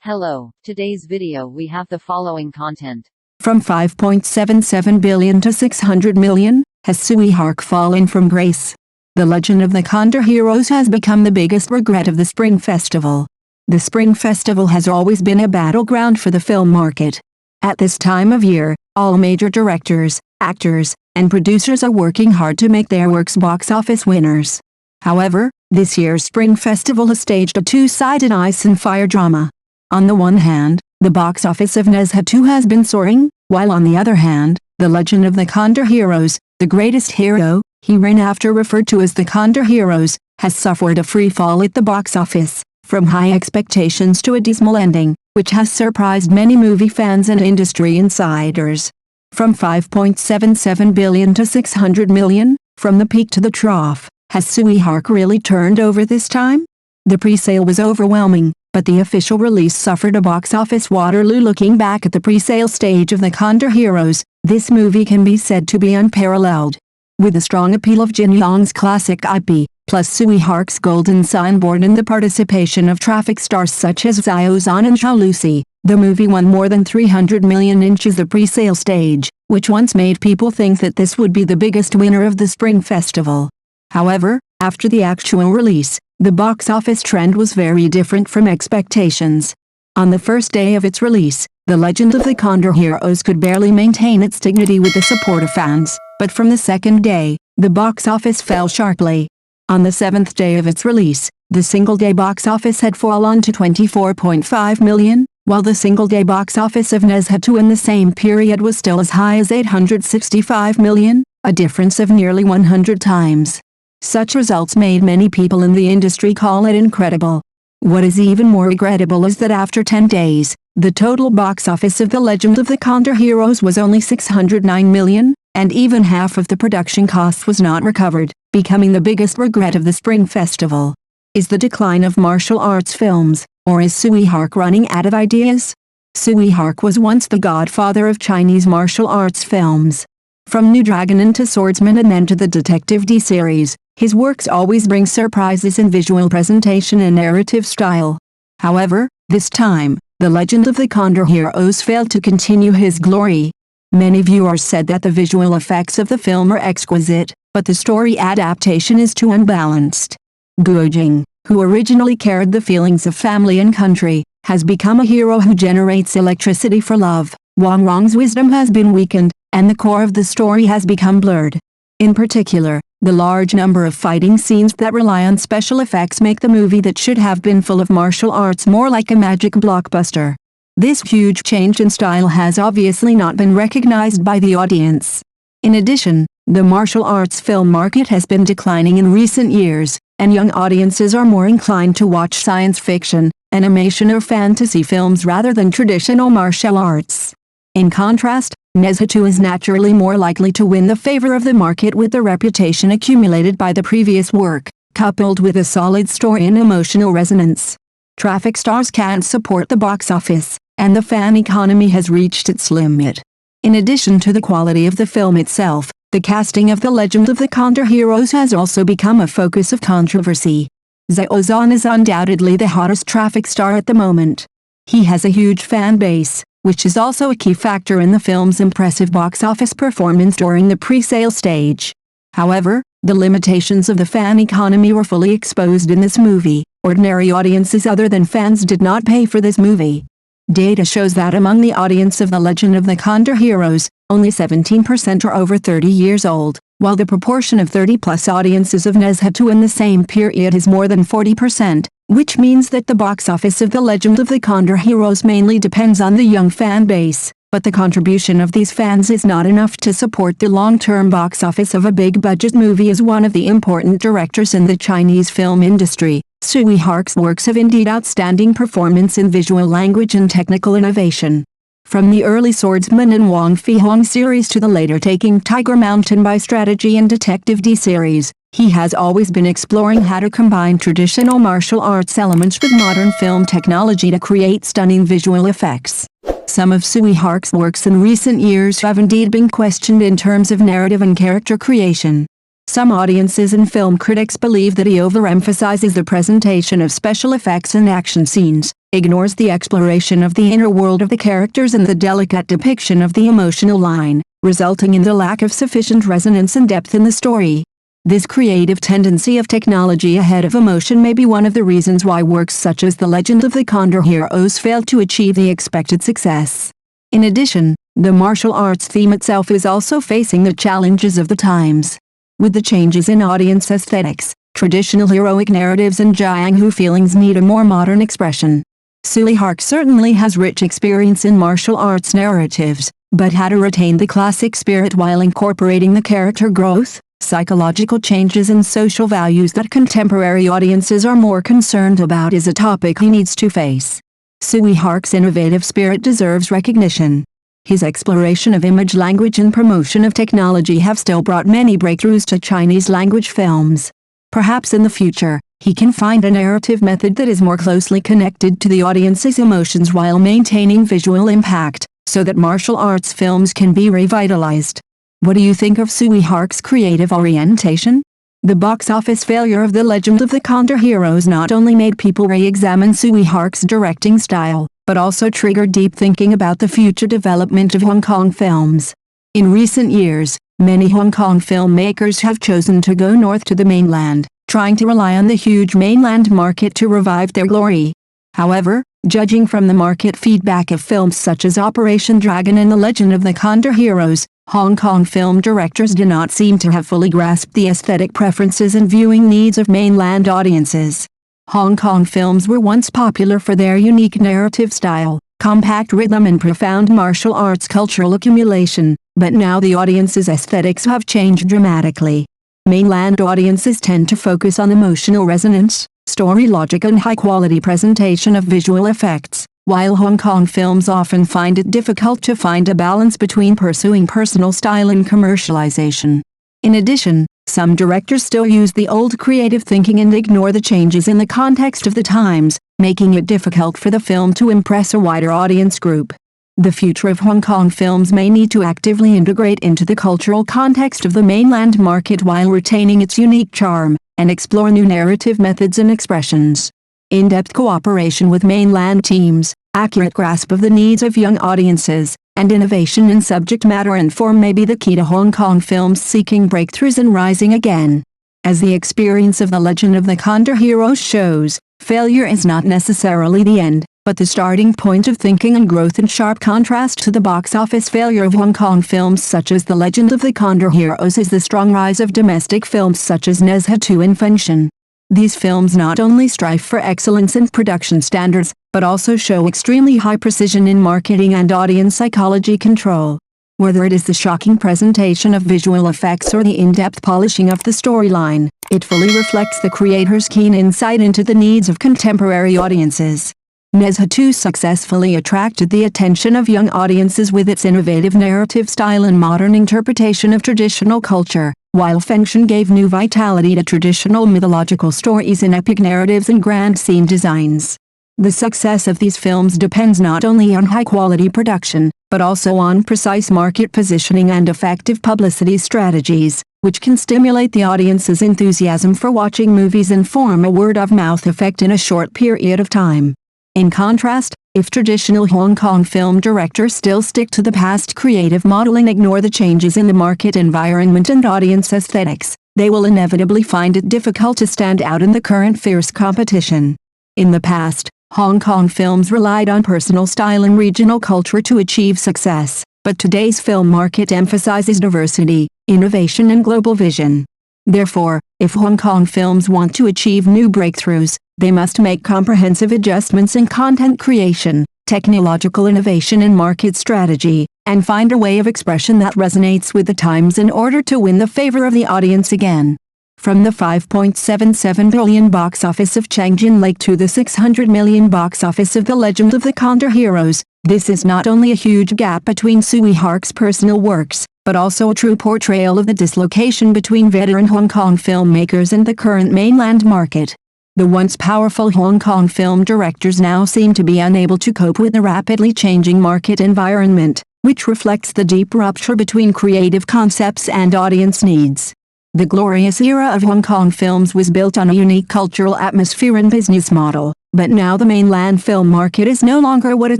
Hello, today's video we have the following content. From 5.77 billion to 600 million, has Tsui Hark fallen from grace? The legend of the Condor Heroes has become the biggest regret of the Spring Festival. The Spring Festival has always been a battleground for the film market. At this time of year, all major directors, actors, and producers are working hard to make their works box office winners. However, this year's Spring Festival has staged a two-sided ice and fire drama. On the one hand, the box office of Nezha 2 has been soaring, while on the other hand, the legend of the Condor Heroes, the greatest hero, herein after referred to as the Condor Heroes, has suffered a free fall at the box office, from high expectations to a dismal ending, which has surprised many movie fans and industry insiders. From 5.77 billion to 600 million, from the peak to the trough, has Tsui Hark really turned over this time? The pre-sale was overwhelming, but the official release suffered a box office Waterloo. Looking back at the pre-sale stage of the Condor Heroes, this movie can be said to be unparalleled. With the strong appeal of Jin Yong's classic IP, plus Tsui Hark's golden signboard and the participation of traffic stars such as Xiao Zhan and Zhao Lucy, the movie won more than 300 million inches the pre-sale stage, which once made people think that this would be the biggest winner of the Spring Festival. However, after the actual release, the box office trend was very different from expectations. On the first day of its release, the legend of the Condor Heroes could barely maintain its dignity with the support of fans, but from the second day, the box office fell sharply. On the seventh day of its release, the single-day box office had fallen to 24.5 million, while the single-day box office of Nezha 2 in the same period was still as high as 865 million, a difference of nearly 100 times. Such results made many people in the industry call it incredible. What is even more regrettable is that after 10 days, the total box office of The Legend of the Condor Heroes was only 609 million, and even half of the production costs was not recovered, becoming the biggest regret of the Spring Festival. Is the decline of martial arts films, or is Tsui Hark running out of ideas? Tsui Hark was once the godfather of Chinese martial arts films. From New Dragon into Swordsman and then to the Detective D series, his works always bring surprises in visual presentation and narrative style. However, this time, The Legend of the Condor Heroes failed to continue his glory. Many viewers said that the visual effects of the film are exquisite, but the story adaptation is too unbalanced. Guo Jing, who originally carried the feelings of family and country, has become a hero who generates electricity for love. Wang Rong's wisdom has been weakened, and the core of the story has become blurred. In particular, the large number of fighting scenes that rely on special effects make the movie that should have been full of martial arts more like a magic blockbuster. This huge change in style has obviously not been recognized by the audience. In addition, the martial arts film market has been declining in recent years, and young audiences are more inclined to watch science fiction, animation or fantasy films rather than traditional martial arts. In contrast, Nezha 2 is naturally more likely to win the favor of the market with the reputation accumulated by the previous work, coupled with a solid story and emotional resonance. Traffic stars can't support the box office, and the fan economy has reached its limit. In addition to the quality of the film itself, the casting of The Legend of the Condor Heroes has also become a focus of controversy. Xiao Zhan is undoubtedly the hottest traffic star at the moment. He has a huge fan base, which is also a key factor in the film's impressive box office performance during the pre-sale stage. However, the limitations of the fan economy were fully exposed in this movie. Ordinary audiences other than fans did not pay for this movie. Data shows that among the audience of The Legend of the Condor Heroes, only 17% are over 30 years old, while the proportion of 30-plus audiences of Nezha 2 in the same period is more than 40%. Which means that the box office of The Legend of the Condor Heroes mainly depends on the young fan base, but the contribution of these fans is not enough to support the long-term box office of a big-budget movie. As one of the important directors in the Chinese film industry, Tsui Hark's works have indeed outstanding performance in visual language and technical innovation. From the early Swordsman and Wang Fihong series to the later Taking Tiger Mountain by Strategy and Detective D series, he has always been exploring how to combine traditional martial arts elements with modern film technology to create stunning visual effects. Some of Tsui Hark's works in recent years have indeed been questioned in terms of narrative and character creation. Some audiences and film critics believe that he overemphasizes the presentation of special effects and action scenes, ignores the exploration of the inner world of the characters and the delicate depiction of the emotional line, resulting in the lack of sufficient resonance and depth in the story. This creative tendency of technology ahead of emotion may be one of the reasons why works such as The Legend of the Condor Heroes failed to achieve the expected success. In addition, the martial arts theme itself is also facing the challenges of the times. With the changes in audience aesthetics, traditional heroic narratives and Jianghu feelings need a more modern expression. Tsui Hark certainly has rich experience in martial arts narratives, but had to retain the classic spirit while incorporating the character growth, psychological changes and social values that contemporary audiences are more concerned about is a topic he needs to face. Tsui Hark's innovative spirit deserves recognition. His exploration of image language and promotion of technology have still brought many breakthroughs to Chinese language films. Perhaps in the future, he can find a narrative method that is more closely connected to the audience's emotions while maintaining visual impact, so that martial arts films can be revitalized. What do you think of Tsui Hark's creative orientation? The box office failure of The Legend of the Condor Heroes not only made people re-examine Tsui Hark's directing style, but also triggered deep thinking about the future development of Hong Kong films. In recent years, many Hong Kong filmmakers have chosen to go north to the mainland, trying to rely on the huge mainland market to revive their glory. However, judging from the market feedback of films such as Operation Dragon and The Legend of the Condor Heroes, Hong Kong film directors do not seem to have fully grasped the aesthetic preferences and viewing needs of mainland audiences. Hong Kong films were once popular for their unique narrative style, compact rhythm and profound martial arts cultural accumulation, but now the audience's aesthetics have changed dramatically. Mainland audiences tend to focus on emotional resonance, story logic and high-quality presentation of visual effects, while Hong Kong films often find it difficult to find a balance between pursuing personal style and commercialization. In addition, some directors still use the old creative thinking and ignore the changes in the context of the times, making it difficult for the film to impress a wider audience group. The future of Hong Kong films may need to actively integrate into the cultural context of the mainland market while retaining its unique charm, and explore new narrative methods and expressions. In-depth cooperation with mainland teams, accurate grasp of the needs of young audiences, and innovation in subject matter and form may be the key to Hong Kong films seeking breakthroughs and rising again. As the experience of The Legend of the Condor Heroes shows, failure is not necessarily the end, but the starting point of thinking and growth, in sharp contrast to the box office failure of Hong Kong films such as The Legend of the Condor Heroes is the strong rise of domestic films such as Nezha 2 and Fengshen. These films not only strive for excellence in production standards, but also show extremely high precision in marketing and audience psychology control. Whether it is the shocking presentation of visual effects or the in-depth polishing of the storyline, it fully reflects the creator's keen insight into the needs of contemporary audiences. Nezha 2 successfully attracted the attention of young audiences with its innovative narrative style and modern interpretation of traditional culture, while Fengshen gave new vitality to traditional mythological stories in epic narratives and grand scene designs. The success of these films depends not only on high-quality production, but also on precise market positioning and effective publicity strategies, which can stimulate the audience's enthusiasm for watching movies and form a word-of-mouth effect in a short period of time. In contrast, if traditional Hong Kong film directors still stick to the past creative model and ignore the changes in the market environment and audience aesthetics, they will inevitably find it difficult to stand out in the current fierce competition. In the past, Hong Kong films relied on personal style and regional culture to achieve success, but today's film market emphasizes diversity, innovation and global vision. Therefore, if Hong Kong films want to achieve new breakthroughs, they must make comprehensive adjustments in content creation, technological innovation and market strategy, and find a way of expression that resonates with the times in order to win the favor of the audience again. From the $5.77 billion box office of Changjin Lake to the $600 million box office of The Legend of the Condor Heroes, this is not only a huge gap between Tsui Hark's personal works, but also a true portrayal of the dislocation between veteran Hong Kong filmmakers and the current mainland market. The once powerful Hong Kong film directors now seem to be unable to cope with the rapidly changing market environment, which reflects the deep rupture between creative concepts and audience needs. The glorious era of Hong Kong films was built on a unique cultural atmosphere and business model, but now the mainland film market is no longer what it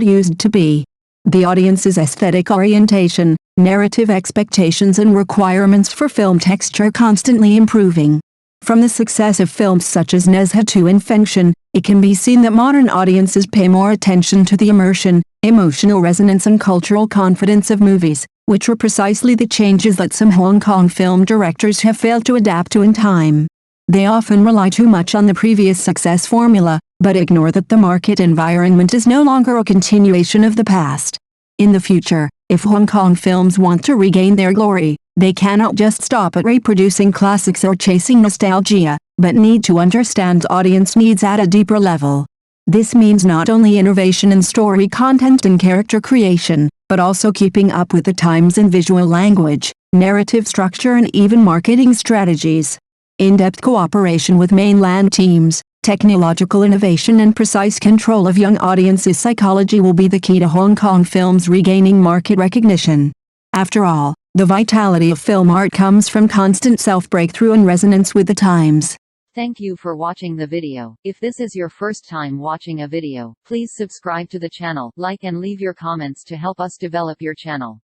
used to be. The audience's aesthetic orientation, narrative expectations and requirements for film texture are constantly improving. From the success of films such as Nezha 2 and Fengshen, it can be seen that modern audiences pay more attention to the immersion, emotional resonance and cultural confidence of movies, which were precisely the changes that some Hong Kong film directors have failed to adapt to in time. They often rely too much on the previous success formula, but ignore that the market environment is no longer a continuation of the past. In the future, if Hong Kong films want to regain their glory, they cannot just stop at reproducing classics or chasing nostalgia, but need to understand audience needs at a deeper level. This means not only innovation in story content and character creation, but also keeping up with the times in visual language, narrative structure and even marketing strategies. In-depth cooperation with mainland teams, technological innovation and precise control of young audiences' psychology will be the key to Hong Kong films regaining market recognition. After all, the vitality of film art comes from constant self-breakthrough and resonance with the times. Thank you for watching the video. If this is your first time watching a video, please subscribe to the channel, like and leave your comments to help us develop your channel.